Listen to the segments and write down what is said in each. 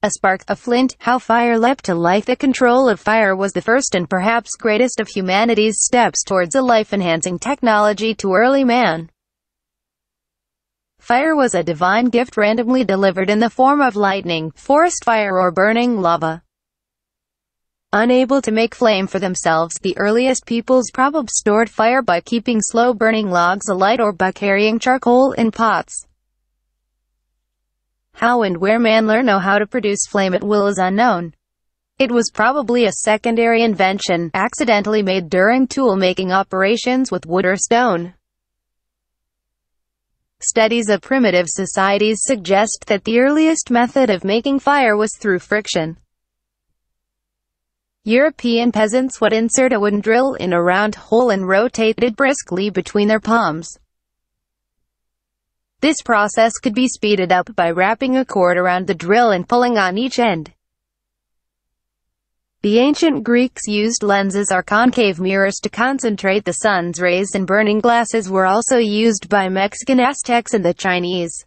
A spark, a flint, how fire leapt to life. The control of fire was the first and perhaps greatest of humanity's steps towards a life-enhancing technology to early man. Fire was a divine gift randomly delivered in the form of lightning, forest fire or burning lava. Unable to make flame for themselves, the earliest peoples probably stored fire by keeping slow-burning logs alight or by carrying charcoal in pots. How and where man learned how to produce flame at will is unknown. It was probably a secondary invention, accidentally made during tool-making operations with wood or stone. Studies of primitive societies suggest that the earliest method of making fire was through friction. European peasants would insert a wooden drill in a round hole and rotate it briskly between their palms. This process could be speeded up by wrapping a cord around the drill and pulling on each end. The ancient Greeks used lenses or concave mirrors to concentrate the sun's rays, and burning glasses were also used by Mexican Aztecs and the Chinese.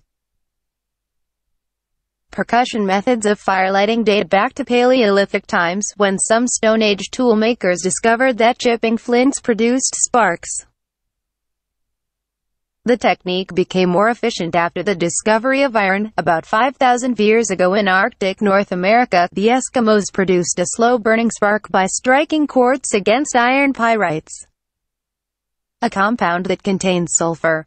Percussion methods of firelighting date back to Paleolithic times, when some Stone Age toolmakers discovered that chipping flints produced sparks. The technique became more efficient after the discovery of iron. About 5,000 years ago in Arctic North America, the Eskimos produced a slow-burning spark by striking quartz against iron pyrites, a compound that contains sulfur.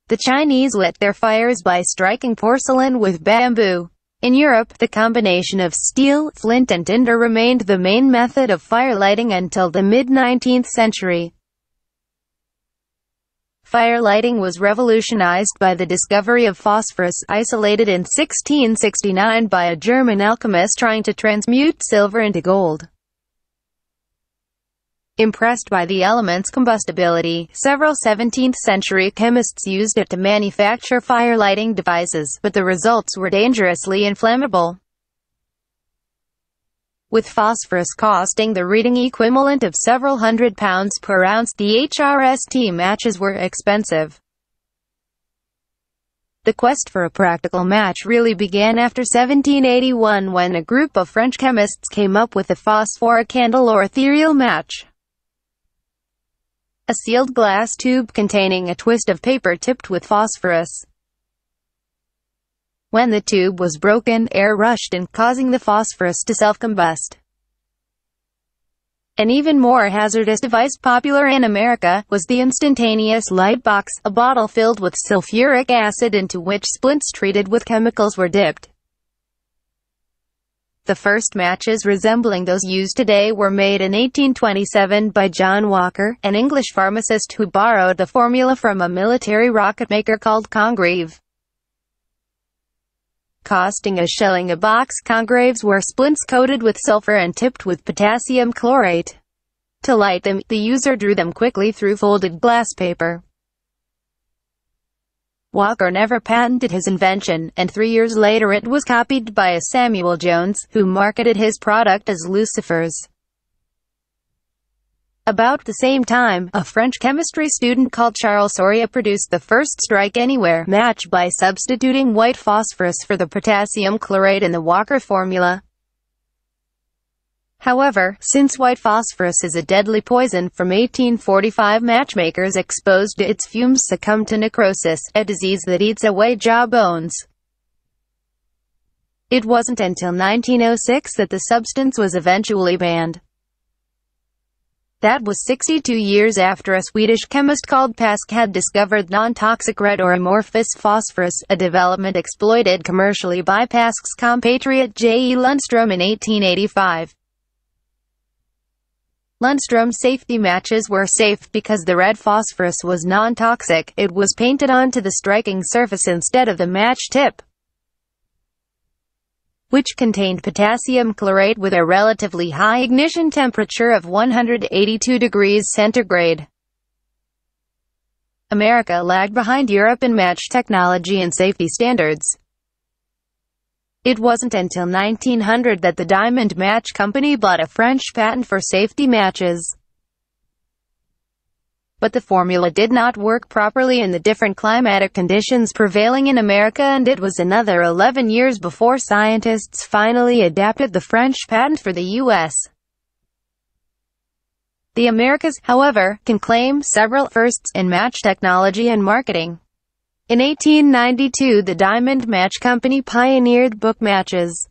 The Chinese lit their fires by striking porcelain with bamboo. In Europe, the combination of steel, flint and tinder remained the main method of fire lighting until the mid-19th century. Fire lighting was revolutionized by the discovery of phosphorus, isolated in 1669 by a German alchemist trying to transmute silver into gold. Impressed by the element's combustibility, several 17th-century chemists used it to manufacture fire-lighting devices, but the results were dangerously inflammable, with phosphorus costing the reading equivalent of several £100 per ounce. The HRST matches were expensive. The quest for a practical match really began after 1781, when a group of French chemists came up with a phosphoric candle or ethereal match. A sealed glass tube containing a twist of paper tipped with phosphorus. When the tube was broken, air rushed in, causing the phosphorus to self-combust. An even more hazardous device popular in America was the instantaneous light box, a bottle filled with sulfuric acid into which splints treated with chemicals were dipped. The first matches resembling those used today were made in 1827 by John Walker, an English pharmacist who borrowed the formula from a military rocket maker called Congreve. Costing a shilling a box, Congreves were splints coated with sulfur and tipped with potassium chlorate. To light them, the user drew them quickly through folded glass paper. Walker never patented his invention, and 3 years later it was copied by a Samuel Jones, who marketed his product as lucifers. About the same time, a French chemistry student called Charles Soria produced the first strike-anywhere match by substituting white phosphorus for the potassium chlorate in the Walker formula. However, since white phosphorus is a deadly poison, from 1845 matchmakers exposed to its fumes succumbed to necrosis, a disease that eats away jawbones. It wasn't until 1906 that the substance was eventually banned. That was 62 years after a Swedish chemist called Pask had discovered non-toxic red or amorphous phosphorus, a development exploited commercially by Pask's compatriot J. E. Lundström in 1885. Lundström's safety matches were safe because the red phosphorus was non-toxic. It was painted onto the striking surface instead of the match tip, which contained potassium chlorate with a relatively high ignition temperature of 182 degrees centigrade. America lagged behind Europe in match technology and safety standards. It wasn't until 1900 that the Diamond Match Company bought a French patent for safety matches. But the formula did not work properly in the different climatic conditions prevailing in America, and it was another 11 years before scientists finally adapted the French patent for the U.S. The Americas, however, can claim several firsts in match technology and marketing. In 1892, the Diamond Match Company pioneered book matches.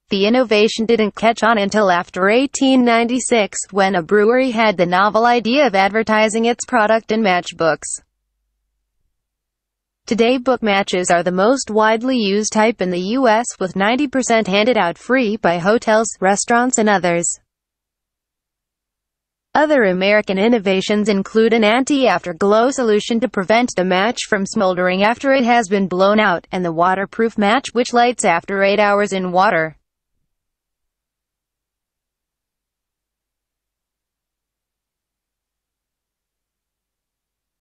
The innovation didn't catch on until after 1896, when a brewery had the novel idea of advertising its product in matchbooks. Today, book matches are the most widely used type in the U.S., with 90% handed out free by hotels, restaurants, and others. Other American innovations include an anti-afterglow solution to prevent the match from smoldering after it has been blown out, and the waterproof match which lights after 8 hours in water.